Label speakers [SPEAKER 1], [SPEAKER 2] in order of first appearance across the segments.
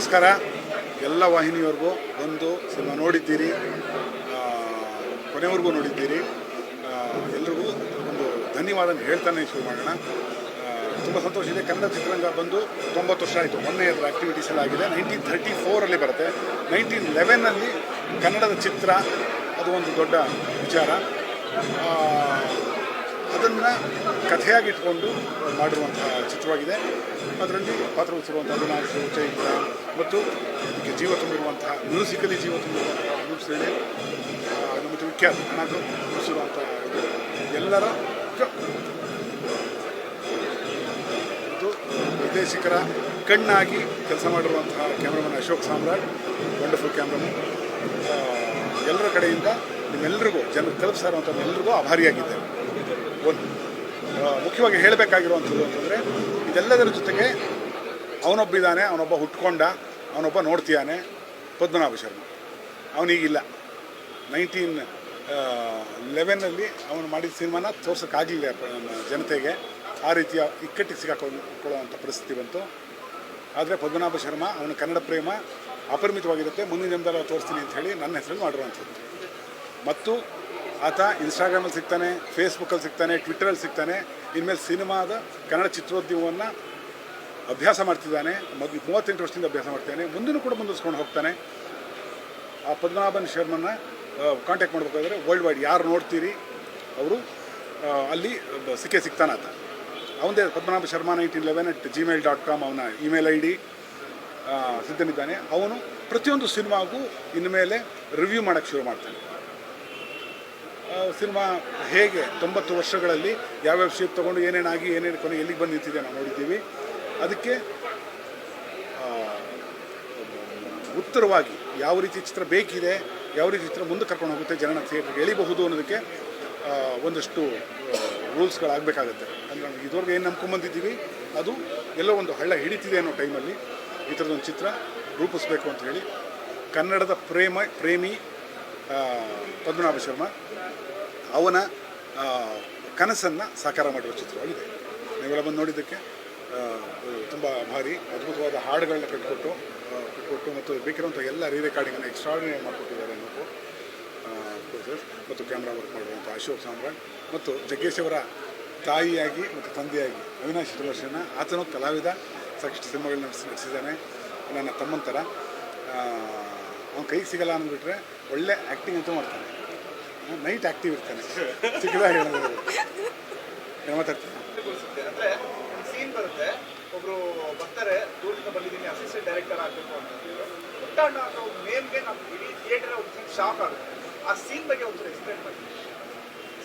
[SPEAKER 1] ನಮಸ್ಕಾರ. ಎಲ್ಲ ವಾಹಿನಿಯವ್ರಿಗೂ ಬಂದು ಸಿನಿಮಾ ನೋಡಿದ್ದೀರಿ, ಕೊನೆವರೆಗೂ ನೋಡಿದ್ದೀರಿ. ಎಲ್ರಿಗೂ ಒಂದು ಧನ್ಯವಾದ ಹೇಳ್ತಾನೆ ಶುರು ಮಾಡೋಣ. ತುಂಬ ಸಂತೋಷ ಇದೆ. ಕನ್ನಡ ಚಿತ್ರರಂಗ ಬಂದು 90 ವರ್ಷ ಆಯಿತು. ಮೊನ್ನೆ ಅದರ ಆ್ಯಕ್ಟಿವಿಟೀಸ್ ಎಲ್ಲ ಆಗಿದೆ. 1934 ಬರುತ್ತೆ. 1911 ಕನ್ನಡದ ಚಿತ್ರ ಅದು ಒಂದು ದೊಡ್ಡ ವಿಚಾರ. ಅದನ್ನು ಕಥೆಯಾಗಿ ಇಟ್ಕೊಂಡು ಮಾಡಿರುವಂತಹ ಚಿತ್ರವಾಗಿದೆ. ಅದರಲ್ಲಿ ಪಾತ್ರವಹಿಸಿರುವಂಥ ಅವಿನಾಶ್, ಚೈತ್ರ ಮತ್ತು ಇದಕ್ಕೆ ಜೀವ ತುಂಬಿರುವಂತಹ ಮ್ಯೂಸಿಕಲಿ ಜೀವ ತುಂಬಿರುವಂತಹ ಅನೂಪ್ ಸೇನೆ ಮತ್ತು ವಿಖ್ಯಾತ ಹಣದು ಉಳಿಸಿರುವಂಥ ಎಲ್ಲರ ಮತ್ತು ನಿರ್ದೇಶಕರ ಕಣ್ಣಾಗಿ ಕೆಲಸ ಮಾಡಿರುವಂತಹ ಕ್ಯಾಮ್ರಾಮನ್ ಅಶೋಕ್ ಸಾಮ್ರಾಟ್, ವಂಡರ್ಫುಲ್ ಕ್ಯಾಮ್ರಾಮನ್. ಎಲ್ಲರ ಕಡೆಯಿಂದ ನಿಮ್ಮೆಲ್ಲರಿಗೂ ಜನರು ತಲುಪಿಸ್ತಾ ಇರುವಂಥ ಎಲ್ರಿಗೂ ಆಭಾರಿಯಾಗಿದ್ದೇನೆ. ಒಂದು ಮುಖ್ಯವಾಗಿ ಹೇಳಬೇಕಾಗಿರುವಂಥದ್ದು ಅಂತಂದರೆ, ಇದೆಲ್ಲದರ ಜೊತೆಗೆ ಅವನೊಬ್ಬ ಇದ್ದಾನೆ, ಅವನೊಬ್ಬ ಹುಟ್ಕೊಂಡ, ಅವನೊಬ್ಬ ನೋಡ್ತೀಯಾನೆ, ಪದ್ಮನಾಭ ಶರ್ಮಾ. ಅವನಿಗಿಲ್ಲ. 1911 ಅವನು ಮಾಡಿದ ಸಿನಿಮಾನ ತೋರ್ಸೋಕ್ಕಾಗಲಿಲ್ಲ ಜನತೆಗೆ. ಆ ರೀತಿಯ ಇಕ್ಕಟ್ಟಿಗೆ ಸಿಕ್ಕಾಕೊಳ್ಳುವಂಥ ಪರಿಸ್ಥಿತಿ ಬಂತು. ಆದರೆ ಪದ್ಮನಾಭ ಶರ್ಮಾ ಅವನ ಕನ್ನಡ ಪ್ರೇಮ ಅಪರಿಮಿತವಾಗಿರುತ್ತೆ. ಮುಂದಿನ ದಿನದಲ್ಲಿ ತೋರಿಸ್ತೀನಿ ಅಂತ ಹೇಳಿ ನನ್ನ ಹೆಸರಲ್ಲಿ ಮಾಡಿರುವಂಥದ್ದು. ಮತ್ತು ಆತ ಇನ್ಸ್ಟಾಗ್ರಾಮಲ್ಲಿ ಸಿಗ್ತಾನೆ, ಫೇಸ್ಬುಕ್ಕಲ್ಲಿ ಸಿಗ್ತಾನೆ, ಟ್ವಿಟ್ಟರಲ್ಲಿ ಸಿಗ್ತಾನೆ. ಇನ್ಮೇಲೆ ಸಿನಿಮಾದ ಕನ್ನಡ ಚಿತ್ರೋದ್ಯಮವನ್ನು ಅಭ್ಯಾಸ ಮಾಡ್ತಿದ್ದಾನೆ. 38 ವರ್ಷದಿಂದ ಅಭ್ಯಾಸ ಮಾಡ್ತಾನೆ. ಮುಂದಿನೂ ಕೂಡ ಮುಂದುವರಿಸ್ಕೊಂಡು ಹೋಗ್ತಾನೆ. ಆ ಪದ್ಮನಾಭನ್ ಶರ್ಮನ್ನ ಕಾಂಟ್ಯಾಕ್ಟ್ ಮಾಡಬೇಕಾದ್ರೆ ವರ್ಲ್ಡ್ ವೈಡ್ ಯಾರು ನೋಡ್ತೀರಿ ಅವರು ಅಲ್ಲಿ ಸಿಗ್ತಾನೆ ಆತ. ಅವನದೇ ಪದ್ಮನಾಭ ಶರ್ಮಾ 1911@gmail.com ಅವನ ಇಮೇಲ್ ID ಸಿದ್ಧನಿದ್ದಾನೆ. ಅವನು ಪ್ರತಿಯೊಂದು ಸಿನಿಮಾಗೂ ಇನ್ಮೇಲೆ ರಿವ್ಯೂ ಮಾಡೋಕ್ಕೆ ಶುರು ಮಾಡ್ತಾನೆ. ಸಿನಿಮಾ ಹೇಗೆ 90 ವರ್ಷಗಳಲ್ಲಿ ಯಾವ್ಯಾವ ಶೇಪ್ ತೊಗೊಂಡು ಏನೇನಾಗಿ ಏನೇನು ಕೊನೆ ಎಲ್ಲಿಗೆ ಬಂದು ನಿಂತಿದೆ ನಾವು ನೋಡಿದ್ದೀವಿ. ಅದಕ್ಕೆ ಉತ್ತರವಾಗಿ ಯಾವ ರೀತಿ ಚಿತ್ರ ಬೇಕಿದೆ, ಯಾವ ರೀತಿ ಚಿತ್ರ ಮುಂದೆ ಕರ್ಕೊಂಡು ಹೋಗುತ್ತೆ, ಜನನ ಥಿಯೇಟ್ರಿಗೆ ಎಳಿಬಹುದು ಅನ್ನೋದಕ್ಕೆ ಒಂದಷ್ಟು ರೂಲ್ಸ್ಗಳಾಗಬೇಕಾಗತ್ತೆ. ಅಂದರೆ ನಾವು ಇದುವರೆಗೆ ಏನು ನಂಬ್ಕೊಂಬಂದಿದ್ದೀವಿ ಅದು ಎಲ್ಲೋ ಒಂದು ಹಳ್ಳ ಹಿಡಿತಿದೆ ಅನ್ನೋ ಟೈಮಲ್ಲಿ ಈ ಥರದೊಂದು ಚಿತ್ರ ರೂಪಿಸ್ಬೇಕು ಅಂತ ಹೇಳಿ ಕನ್ನಡದ ಪ್ರೇಮಿ ಪದ್ಮನಾಭ ಶರ್ಮಾ ಅವನ ಕನಸನ್ನು ಸಾಕಾರ ಮಾಡುವ ಚಿತ್ರವಾಗಿದೆ. ನೀವೆಲ್ಲ ಬಂದು ನೋಡಿದ್ದಕ್ಕೆ ತುಂಬ ಭಾರಿ ಅದ್ಭುತವಾದ ಹಾಡುಗಳನ್ನ ಕಟ್ಟಿಕೊಟ್ಟು ಮತ್ತು ಬೇಕಿರುವಂಥ ಎಲ್ಲ ರೆಕಾರ್ಡಿಂಗನ್ನು ಎಕ್ಸ್ಟ್ರಾರ್ಡಿನರಿ ಮಾಡಿಕೊಟ್ಟಿದ್ದಾರೆ ಅನ್ನೋದು ಮತ್ತು ಕ್ಯಾಮ್ರಾ ವರ್ಕ್ ಮಾಡುವಂಥ ಅಶೋಕ್ ಸಾಮ್ರಾಟ್ ಮತ್ತು ಜಗ್ಗೇಶ್ ಅವರ ತಾಯಿಯಾಗಿ ಮತ್ತು ತಂದೆಯಾಗಿ ಅವಿನಾಶ್ ಸುದರ್ಶನ. ಆತನೂ ಕಲಾವಿದ, ಸಾಕಷ್ಟು ಸಿನಿಮಾಗಳನ್ನ ನಡೆಸಿದ್ದಾನೆ. ನನ್ನ ತಮ್ಮಂತರ ಅವ್ನು ಕೈಗೆ ಸಿಗಲ್ಲ ಅಂದ್ಬಿಟ್ರೆ ಒಳ್ಳೆ ಆ್ಯಕ್ಟಿಂಗ್ ಅಂತೂ ಮಾಡ್ತಾನೆ. ನೈಟ್ ಆ್ಯಕ್ಟಿವ್ ಇರ್ತಾನೆ. ಸಿಕ್ಕಿದಾಗ ಏನು ಮಾತಾಡ್ತೀನಿ.
[SPEAKER 2] ಅಂದರೆ ಸೀನ್ ಬರುತ್ತೆ, ಒಬ್ಬರು ಬರ್ತಾರೆ, ದೂರದಿಂದ ಬಂದಿದ್ದೀನಿ, ಅಸಿಸ್ಟೆಂಟ್ ಡೈರೆಕ್ಟರ್ ಆಗಬೇಕು ಅಂತ ಪುಟ್ಟಣ್ಣ ಅನ್ನೋ ನೇಮ್ಗೆ ನಮ್ಮ ಇಡೀ ಥಿಯೇಟರ್ ಒಂದು ಶಾಕ್ ಆಗುತ್ತೆ. ಆ ಸೀನ್ ಬಗ್ಗೆ ಒಂದ್ಸಲ ಎಕ್ಸ್ಪ್ಲೈನ್ ಮಾಡಿ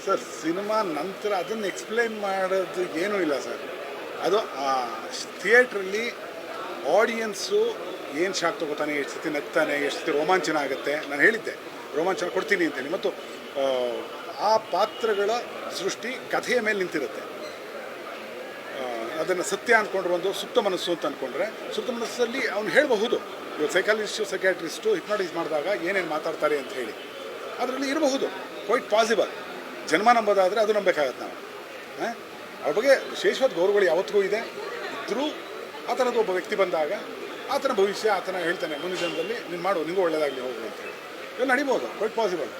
[SPEAKER 1] ಸರ್. ಸಿನಿಮಾ ನಂತರ ಅದನ್ನು ಎಕ್ಸ್ಪ್ಲೈನ್ ಮಾಡೋದು ಏನೂ ಇಲ್ಲ ಸರ್. ಅದು ಆ ಥಿಯೇಟ್ರಲ್ಲಿ ಆಡಿಯನ್ಸು ಏನು ಶಾಕ್ ತೊಗೋತಾನೆ, ಎಷ್ಟು ಸತಿ ನಗ್ತಾನೆ, ಎಷ್ಟು ಸತಿ ರೋಮಾಂಚನ ಆಗುತ್ತೆ. ನಾನು ಹೇಳಿದ್ದೆ ರೋಮಾಂಚನ ಕೊಡ್ತೀನಿ ಅಂತೇಳಿ. ಮತ್ತು ಆ ಪಾತ್ರಗಳ ಸೃಷ್ಟಿ ಕಥೆಯ ಮೇಲೆ ನಿಂತಿರುತ್ತೆ. ಅದನ್ನು ಸತ್ಯ ಅಂದ್ಕೊಂಡ್ರೆ ಒಂದು ಸುಪ್ತ ಮನಸ್ಸು ಅಂತ ಅಂದ್ಕೊಂಡ್ರೆ ಸುಪ್ತ ಮನಸ್ಸಲ್ಲಿ ಅವ್ನು ಹೇಳಬಹುದು. ಇವಾಗ ಸೈಕಾಟ್ರಿಸ್ಟು ಹಿಪ್ನಾಟೈಸ್ ಮಾಡಿದಾಗ ಏನೇನು ಮಾತಾಡ್ತಾರೆ ಅಂತ ಹೇಳಿ ಅದರಲ್ಲಿ ಇರಬಹುದು. Quite possible. ಜನ್ಮ ನಂಬೋದಾದರೆ ಅದು ನಂಬೇಕಾಗತ್ತೆ ನಾವು. ಅವ್ರ ಬಗ್ಗೆ ವಿಶೇಷವಾದ ಗೌರವಗಳು ಯಾವತ್ತಿಗೂ ಇದೆ. ಇದ್ದರೂ ಆ ಥರದ್ದು ಒಬ್ಬ ವ್ಯಕ್ತಿ ಬಂದಾಗ ಆತನ ಭವಿಷ್ಯ ಆತನ ಹೇಳ್ತಾನೆ, ಮುಂದಿನ ದಿನದಲ್ಲಿ ನೀನು ಮಾಡು, ನಿಮಗೂ ಒಳ್ಳೆಯದಾಗಲಿ ಹೋಗು ಅಂತ ಹೇಳಿ ಇವೆಲ್ಲ ನಡಿಬೋದು. Quite possible.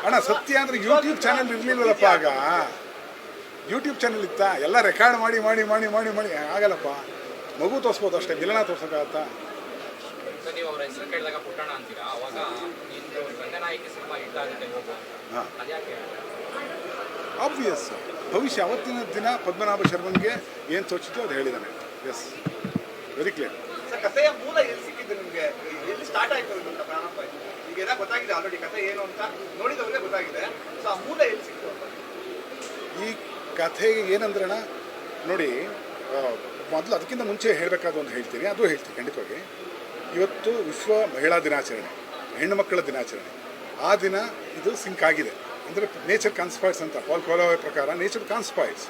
[SPEAKER 1] ಅಣ್ಣ ಸತ್ಯ ಅಂದರೆ ಯೂಟ್ಯೂಬ್ ಚಾನಲ್ ಇರಲಿಲ್ಲಲ್ಲಪ್ಪ. ಆಗ ಯೂಟ್ಯೂಬ್ ಚಾನಲ್ ಇತ್ತಾ? ಎಲ್ಲ ರೆಕಾರ್ಡ್ ಮಾಡಿ ಮಾಡಿ ಮಾಡಿ ಮಾಡಿ ಮಾಡಿ ಆಗಲ್ಲಪ್ಪ. ಮಗು ತೋರಿಸ್ಬೋದು ಅಷ್ಟೇ, ಮಿಲನ ತೋರ್ಸೋಕ್ಕಾಗತ್ತಾ?
[SPEAKER 3] ನೀವು ಅವರ ಹೆಸರು ಕೇಳಿದಾಗ ಪುಟ್ಟಣ್ಣ ಅಂತೀರಾ, ಅವಾಗ ನಿಮ್ಮದು ರಂಗನಾಯಕಿ ಸಿನಿಮಾ ಹಿಟ್ ಆಗುತ್ತೆ ಹೋಗೋ.
[SPEAKER 1] ಹಾಂ,
[SPEAKER 3] ಅದ್ಯಾಕೆ?
[SPEAKER 1] ಆಬ್ವಿಯಸ್. ಭವಿಷ್ಯ ಅವತ್ತಿನ ದಿನ ಪದ್ಮನಾಭ ಶರ್ಮನ್ಗೆ ಏನು ತೋಚಿತ್ತು ಅದು ಹೇಳಿದ್ದಾನೆ. S, very clear.
[SPEAKER 2] ಸರ್, ಕಥೆಯ ಮೂಲ ಎಲ್ಲಿ ಸಿಕ್ಕಿದ್ದು ನಿಮಗೆ? ಎಲ್ಲಿ ಸ್ಟಾರ್ಟ್ ಆಯಿತು ಅಂತ ಪ್ರಾರಂಭ ಆಯಿತು? ಈಗ ಎಲ್ಲ ಗೊತ್ತಾಗಿದೆ ಆಲ್ರೆಡಿ, ಕಥೆ ಏನು ಅಂತ ನೋಡಿದವರಿಗೆ ಗೊತ್ತಾಗಿದೆ. ಸೊ ಆ ಮೂಲ ಎಲ್ಲಿ ಸಿಕ್ತು ಅಂತ
[SPEAKER 1] ಈ ಕಥೆಗೆ ಏನಂದ್ರಣ ನೋಡಿ, ಮೊದಲು ಅದಕ್ಕಿಂತ ಮುಂಚೆ ಹೇಳಬೇಕಾದ ಒಂದು ಹೇಳ್ತೀನಿ, ಅದು ಹೇಳ್ತೀನಿ ಖಂಡಿತವಾಗಿ. ಇವತ್ತು ವಿಶ್ವ ಮಹಿಳಾ ದಿನಾಚರಣೆ, ಹೆಣ್ಣು ಮಕ್ಕಳ ದಿನಾಚರಣೆ. ಆ ದಿನ ಇದು ಸಿಂಕ್ ಆಗಿದೆ. ಅಂದರೆ ನೇಚರ್ ಕಾನ್ಸ್ಪೈರ್ಸ್ ಅಂತ ಪಾಲ್ ಕೋಲೋವೆ ಪ್ರಕಾರ ನೇಚರ್ ಕಾನ್ಸ್ಪೈರ್ಸ್.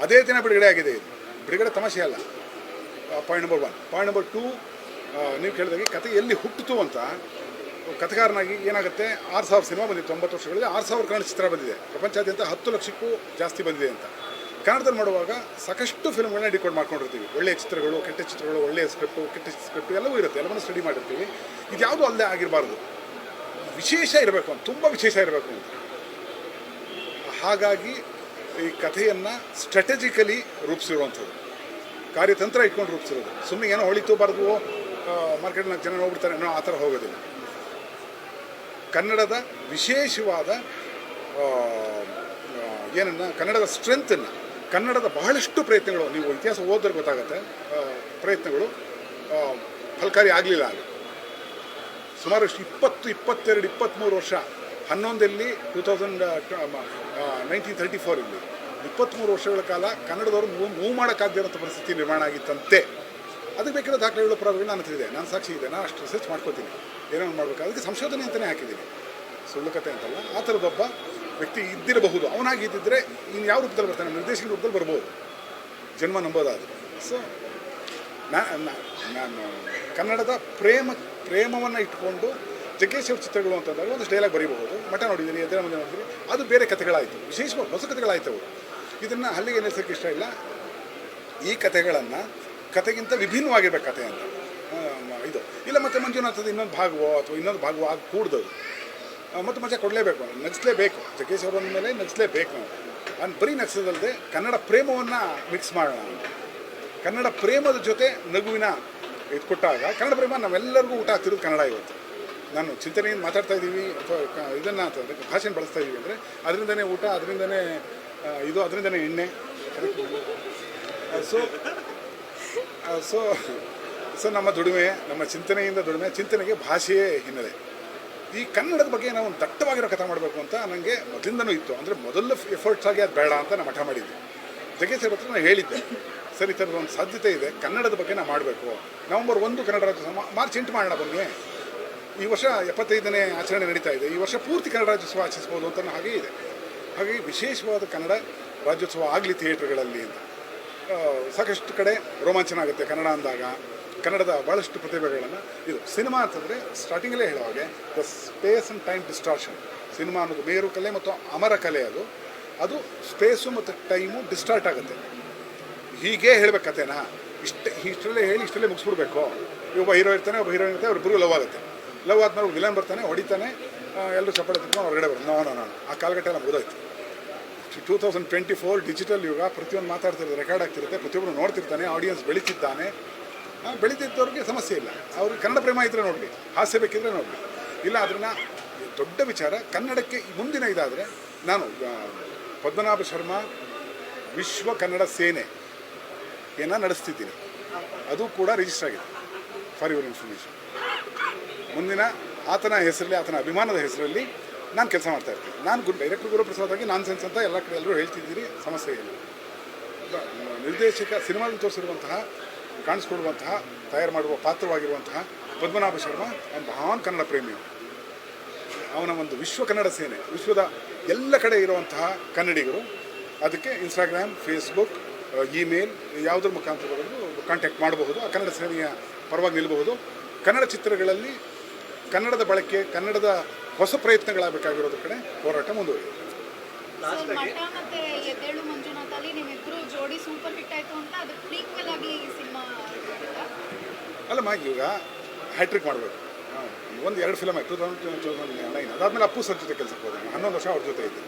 [SPEAKER 1] ಅದೇ ದಿನ ಬಿಡುಗಡೆ ಆಗಿದೆ. ಇದು ಬಿಡುಗಡೆ ತಮಾಷೆ ಅಲ್ಲ. Point number 1. ಪಾಯಿಂಟ್ ನಂಬರ್ 2, ನೀವು ಕೇಳಿದಾಗೆ ಕತೆ ಎಲ್ಲಿ ಹುಟ್ಟಿತು ಅಂತ. ಕಥೆಗಾರನಾಗಿ ಏನಾಗುತ್ತೆ, 6000 ಸಿನಿಮಾ ಬಂದಿದೆ 90 ವರ್ಷಗಳಲ್ಲಿ. 6000 ಕನ್ನಡ ಚಿತ್ರ ಬಂದಿದೆ. ಪ್ರಪಂಚಾದ್ಯಂತ 10 ಲಕ್ಷಕ್ಕೂ ಜಾಸ್ತಿ ಬಂದಿದೆ ಅಂತ. ಕನ್ನಡದಲ್ಲಿ ಮಾಡುವಾಗ ಸಾಕಷ್ಟು ಫಿಲ್ಮ್ಗಳನ್ನ ಡಿಕೋಡ್ ಮಾಡ್ಕೊಂಡಿರ್ತೀವಿ. ಒಳ್ಳೆಯ ಚಿತ್ರಗಳು, ಕೆಟ್ಟ ಚಿತ್ರಗಳು, ಒಳ್ಳೆಯ ಸ್ಕ್ರಿಪ್ಟು, ಕೆಟ್ಟ ಸ್ಕ್ರಿಪ್ಟು ಎಲ್ಲವೂ ಇರುತ್ತೆ, ಎಲ್ಲವನ್ನೂ ಸ್ಟಡಿ ಮಾಡಿರ್ತೀವಿ. ಇದು ಯಾವುದೂ ಅಲ್ಲದೆ ಆಗಿರಬಾರ್ದು, ವಿಶೇಷ ಇರಬೇಕು ಅಂತ, ತುಂಬ ವಿಶೇಷ ಇರಬೇಕು ಅಂತ. ಹಾಗಾಗಿ ಈ ಕಥೆಯನ್ನು ಸ್ಟ್ರಾಟಜಿಕಲಿ ರೂಪಿಸಿರುವಂಥದ್ದು, ಕಾರ್ಯತಂತ್ರ ಇಟ್ಕೊಂಡು ರೂಪಿಸಿರೋದು. ಸುಮ್ಮನೆ ಏನೋ ಹೊಳಿತು ಬರೆದು ಮಾರ್ಕೆಟ್ನಾಗ ಜನ ನೋಡ್ಬಿಡ್ತಾರೆ ಅನ್ನೋ ಆ ಥರ ಹೋಗೋದಿಲ್ಲ. ಕನ್ನಡದ ವಿಶೇಷವಾದ ಏನನ್ನು, ಕನ್ನಡದ ಸ್ಟ್ರೆಂತನ್ನು, ಕನ್ನಡದ ಬಹಳಷ್ಟು ಪ್ರಯತ್ನಗಳು, ನೀವು ಇತಿಹಾಸ ಓದಿದ್ರೆ ಗೊತ್ತಾಗುತ್ತೆ, ಪ್ರಯತ್ನಗಳು ಫಲಕಾರಿ ಆಗಲಿಲ್ಲ. ಆಗ ಸುಮಾರು 20, 22, 23 ವರ್ಷ, 11 1934 ಇಲ್ಲಿ 23 ವರ್ಷಗಳ ಕಾಲ ಕನ್ನಡದವರು ಮೂವ್ ಮಾಡೋಕ್ಕಾಗದಿರೋಂಥ ಪರಿಸ್ಥಿತಿ ನಿರ್ಮಾಣ ಆಗಿತ್ತಂತೆ. ಅದಕ್ಕೆ ಬೇಕಿರೋ ದಾಖಲೆಗಳು, ಪುರಾವೆಗಳು ನಾನು ತಿಳಿದೆ, ನಾನು ಸಾಕ್ಷಿ ಇದೆ, ನಾನು ಅಷ್ಟು ರಿಸರ್ಚ್ ಮಾಡ್ಕೋತೀನಿ, ಏನೋ ಮಾಡಬೇಕು. ಅದಕ್ಕೆ ಸಂಶೋಧನೆ ಅಂತಲೇ ಹಾಕಿದ್ದೀನಿ, ಸುಳ್ಳು ಕತೆ ಅಂತಲ್ಲ. ಆ ಥರದೊಬ್ಬ ವ್ಯಕ್ತಿ ಇದ್ದಿರಬಹುದು. ಅವನಾಗಿದ್ದಿದ್ರೆ ಇನ್ನು ಯಾವ ರೂಪದಲ್ಲಿ ಬರ್ತಾನೆ, ನಿರ್ದೇಶಕ ರೂಪದಲ್ಲಿ ಬರ್ಬೋದು, ಜನ್ಮ ನಂಬೋದಾದರೆ. ಸೊ ನಾನು ಕನ್ನಡದ ಪ್ರೇಮವನ್ನು ಇಟ್ಕೊಂಡು ಜಗ್ಗೇಶ್ ಅವ್ರ ಚಿತ್ರಗಳು ಅಂತಂದಾಗ ಒಂದಷ್ಟು ಡೈಲಾಗ್ ಬರೀಬಹುದು. ಮಠ ನೋಡಿದ್ದೀರಿ, ಎದೆ ಮುಂದೆ ನೋಡಿದ್ದೀರಿ, ಅದು ಬೇರೆ ಕಥೆಗಳಾಯಿತು, ವಿಶೇಷವಾಗಿ ಹೊಸ ಕಥೆಗಳಾಯ್ತು ಅವು. ಇದನ್ನು ಅಲ್ಲಿಗೆ ನಿಲ್ಲಿಸೋಕ್ಕೆ ಇಷ್ಟ ಇಲ್ಲ. ಈ ಕಥೆಗಳನ್ನು ಕಥೆಗಿಂತ ವಿಭಿನ್ನವಾಗಿರ್ಬೇಕು ಕಥೆ ಅಂತ ಇದು ಇಲ್ಲ. ಮತ್ತು ಮಂಜುನಾಥದ ಇನ್ನೊಂದು ಭಾಗವೋ ಅಥವಾ ಇನ್ನೊಂದು ಭಾಗವೋ ಆಗಿ ಕೂಡ್ದದು ಮತ್ತು ಮಜಾ ಕೊಡಲೇಬೇಕು, ನಗಿಸ್ಲೇಬೇಕು. ಜಗ್ಗೇಶ್ ಅವರ ಮೇಲೆ ನಗಿಸ್ಲೇಬೇಕು. ನಾನು ಬರೀ ನಗಿಸೋದಲ್ಲದೆ ಕನ್ನಡ ಪ್ರೇಮವನ್ನು ಮಿಕ್ಸ್ ಮಾಡೋಣ. ಕನ್ನಡ ಪ್ರೇಮದ ಜೊತೆ ನಗುವಿನ ಇದು ಕೊಟ್ಟಾಗ ಕನ್ನಡ ಪ್ರೇಮ ನಾವೆಲ್ಲರಿಗೂ ಊಟ ಆಗ್ತಿರೋದು ಕನ್ನಡ. ಇವತ್ತು ನಾನು ಚಿಂತನೆಯಿಂದ ಮಾತಾಡ್ತಾ ಇದ್ದೀವಿ ಅಥವಾ ಇದನ್ನು ಅಂತಂದರೆ ಭಾಷೆನ ಬಳಸ್ತಾ ಇದ್ದೀವಿ ಅಂದರೆ ಅದರಿಂದನೇ ಊಟ, ಅದರಿಂದನೇ ಇದು, ಅದರಿಂದನೇ ಎಣ್ಣೆ. ಸೊ ನಮ್ಮ ದುಡಿಮೆ, ನಮ್ಮ ಚಿಂತನೆಯಿಂದ ದುಡಿಮೆ, ಚಿಂತನೆಗೆ ಭಾಷೆಯೇ ಹಿನ್ನೆಲೆ. ಈ ಕನ್ನಡದ ಬಗ್ಗೆ ನಾವು ದಟ್ಟವಾಗಿರೋ ಕಥೆ ಮಾಡಬೇಕು ಅಂತ ನನಗೆ ಮೊದಲಿಂದನೂ ಇತ್ತು. ಅಂದರೆ ಮೊದಲು ಎಫರ್ಟ್ಸ್ ಆಗಿ ಅದು ಬೇಡ ಅಂತ ನಾನು ಮಠ ಮಾಡಿದ್ದೆ. ಜಗ್ಗೇಶ್ ಅವ್ರ ಹತ್ರ ನಾನು ಹೇಳಿದ್ದೆ, ಸರ್ ಈ ಥರದ ಒಂದು ಸಾಧ್ಯತೆ ಇದೆ, ಕನ್ನಡದ ಬಗ್ಗೆ ನಾವು ಮಾಡಬೇಕು. ನವಂಬರ್ 1 ಕನ್ನಡ ರಾಜ್ಯೋತ್ಸವ, ಮಾರ್ಚ್ 8 ಮಾಡೋಣ ಬನ್ನಿ. ಈ ವರ್ಷ 75ನೇ ಆಚರಣೆ ನಡೀತಾ ಇದೆ, ಈ ವರ್ಷ ಪೂರ್ತಿ ಕನ್ನಡ ರಾಜ್ಯೋತ್ಸವ ಆಚರಿಸ್ಬೋದು ಅಂತ ಹಾಗೇ ಇದೆ. ಹಾಗಾಗಿ ವಿಶೇಷವಾದ ಕನ್ನಡ ರಾಜ್ಯೋತ್ಸವ ಆಗಲಿ ಥಿಯೇಟ್ರ್ಗಳಲ್ಲಿ ಅಂತ. ಸಾಕಷ್ಟು ಕಡೆ ರೋಮಾಂಚನ ಆಗುತ್ತೆ ಕನ್ನಡ ಅಂದಾಗ. ಕನ್ನಡದ ಭಾಳಷ್ಟು ಪ್ರತಿಭೆಗಳನ್ನು ಇದು ಸಿನಿಮಾ ಅಂತಂದರೆ ಸ್ಟಾರ್ಟಿಂಗಲ್ಲೇ ಹೇಳೋ ಹಾಗೆ the space and time distortion. Cinema ಅನ್ನೋದು ಮೇರು ಕಲೆ ಮತ್ತು ಅಮರ ಕಲೆ. ಅದು ಸ್ಪೇಸು ಮತ್ತು ಟೈಮು ಡಿಸ್ಟಾರ್ಟ್ ಆಗುತ್ತೆ. ಹೀಗೆ ಹೇಳ್ಬೇಕು ಕಥೆನಾ, ಇಷ್ಟರಲ್ಲೇ ಹೇಳಿ ಇಷ್ಟರಲ್ಲೇ ಮುಗಿಸ್ಬಿಡ್ಬೇಕು. ಒಬ್ಬ ಹೀರೋ ಇರ್ತಾನೆ, ಒಬ್ಬ ಹೀರೋಯಿನ್ ಇರ್ತಾರೆ, ಅವ್ರಿಬ್ಬರಿಗೂ ಲವ್ ಆಗುತ್ತೆ. ಲವ್ ಆದ್ಮೇಲೆ ವಿಲನ್ ಬರ್ತಾನೆ, ಹೊಡಿತಾನೆ, ಎಲ್ಲರೂ ಚಪ್ಪಾಳೆ ತಿಳ್ಕೊಂಡು ಹೊರಗಡೆ ಬರ್ತಾರೆ. ನಾನು ಆ ಕಾಲಘಟ್ಟ ಎಲ್ಲ ಮುಗಿದೋಯ್ತು. 2024 ಡಿಜಿಟಲ್ ಯುಗ, ಪ್ರತಿಯೊಂದು ಮಾತಾಡ್ತಿರೋದು ರೆಕಾರ್ಡ್ ಆಗ್ತಿರುತ್ತೆ, ಪ್ರತಿಯೊಬ್ಬರು ನೋಡ್ತಿರ್ತಾನೆ, ಆಡಿಯನ್ಸ್ ಬೆಳೀತಿದ್ದಾನೆ. ಬೆಳೀತಿದ್ದವ್ರಿಗೆ ಸಮಸ್ಯೆ ಇಲ್ಲ, ಅವ್ರಿಗೆ ಕನ್ನಡ ಪ್ರೇಮ ಇದ್ದರೆ ನೋಡಲಿ, ಹಾಸ್ಯ ಬೇಕಿದ್ರೆ ನೋಡಲಿ. ಇಲ್ಲ ಅದನ್ನು ದೊಡ್ಡ ವಿಚಾರ. ಕನ್ನಡಕ್ಕೆ ಮುಂದಿನ ಇದಾದರೆ ನಾನು ಪದ್ಮನಾಭ ಶರ್ಮಾ ವಿಶ್ವ ಕನ್ನಡ ಸೇನೆ ನಡೆಸ್ತಿದ್ದೀನಿ. ಅದು ಕೂಡ ರಿಜಿಸ್ಟರ್ ಆಗಿದೆ, ಫಾರ್ ಯುವರ್ ಇನ್ಫಾರ್ಮೇಷನ್. ಮುಂದಿನ ಆತನ ಹೆಸರಲ್ಲಿ, ಆತನ ಅಭಿಮಾನದ ಹೆಸರಲ್ಲಿ ನಾನು ಕೆಲಸ ಮಾಡ್ತಾ ಇರ್ತೀನಿ. ನಾನು ಡೈರೆಕ್ಟರ್ ಗುರುಪ್ರಸಾದ್ ಆಗಿ ನಾನ್ ಸೆನ್ಸ್ ಅಂತ ಎಲ್ಲ ಕಡೆ ಎಲ್ಲರೂ ಹೇಳ್ತಿದ್ದೀರಿ, ಸಮಸ್ಯೆ ಇಲ್ಲ. ನಿರ್ದೇಶಕ ಸಿನಿಮಾದಲ್ಲಿ ತೋರಿಸಿರುವಂತಹ, ಕಾಣಿಸ್ಕೊಡುವಂತಹ, ತಯಾರು ಮಾಡುವ ಪಾತ್ರವಾಗಿರುವಂತಹ ಪದ್ಮನಾಭ ಶರ್ಮಾ ಒಂದು ಮಹಾನ್ ಕನ್ನಡ ಪ್ರೇಮಿಯು. ಅವನ ಒಂದು ವಿಶ್ವ ಕನ್ನಡ ಸೇನೆ, ವಿಶ್ವದ ಎಲ್ಲ ಕಡೆ ಇರುವಂತಹ ಕನ್ನಡಿಗರು ಅದಕ್ಕೆ ಇನ್ಸ್ಟಾಗ್ರಾಮ್, ಫೇಸ್ಬುಕ್, ಇಮೇಲ್ ಯಾವುದ್ರ ಮುಖಾಂತರ ಕಾಂಟ್ಯಾಕ್ಟ್ ಮಾಡಬಹುದು. ಆ ಕನ್ನಡ ಸೇನೆಯ ಪರವಾಗಿ ನಿಲ್ಲಬಹುದು. ಕನ್ನಡ ಚಿತ್ರಗಳಲ್ಲಿ ಕನ್ನಡದ ಬಳಕೆ, ಕನ್ನಡದ ಹೊಸ ಪ್ರಯತ್ನಗಳಾಗಬೇಕಾಗಿರೋದ್ರ ಕಡೆ ಹೋರಾಟ ಮುಂದುವರಿಯುತ್ತೆ.
[SPEAKER 4] ಮಠ ಮತ್ತೆ ಎದ್ದೇಳು ಮಂಜುನಾಥಲ್ಲಿ ನಿಮ್ಮಿಬ್ರು ಜೋಡಿ ಸೂಪರ್ ಹಿಟ್ ಆಯ್ತು ಅಂತ ಅದಕ್ಕೆ ಪ್ರೀಕ್ವೆಲ್ ಆಗಿ ಸಿನಿಮಾ
[SPEAKER 1] ಅಲ್ಲಮ್ಮ, ಈಗ ಹ್ಯಾಟ್ರಿಕ್ ಮಾಡಬೇಕು. 1-2 ಫಿಲಮ್ ಆಯಿತು 2009. ಅದಾದಮೇಲೆ ಅಪ್ಪು ಸರ್ ಜೊತೆ ಕೆಲಸಕ್ಕೆ ಹೋದೆ. 11 ವರ್ಷ ಅವ್ರ ಜೊತೆ ಇದ್ದೆ.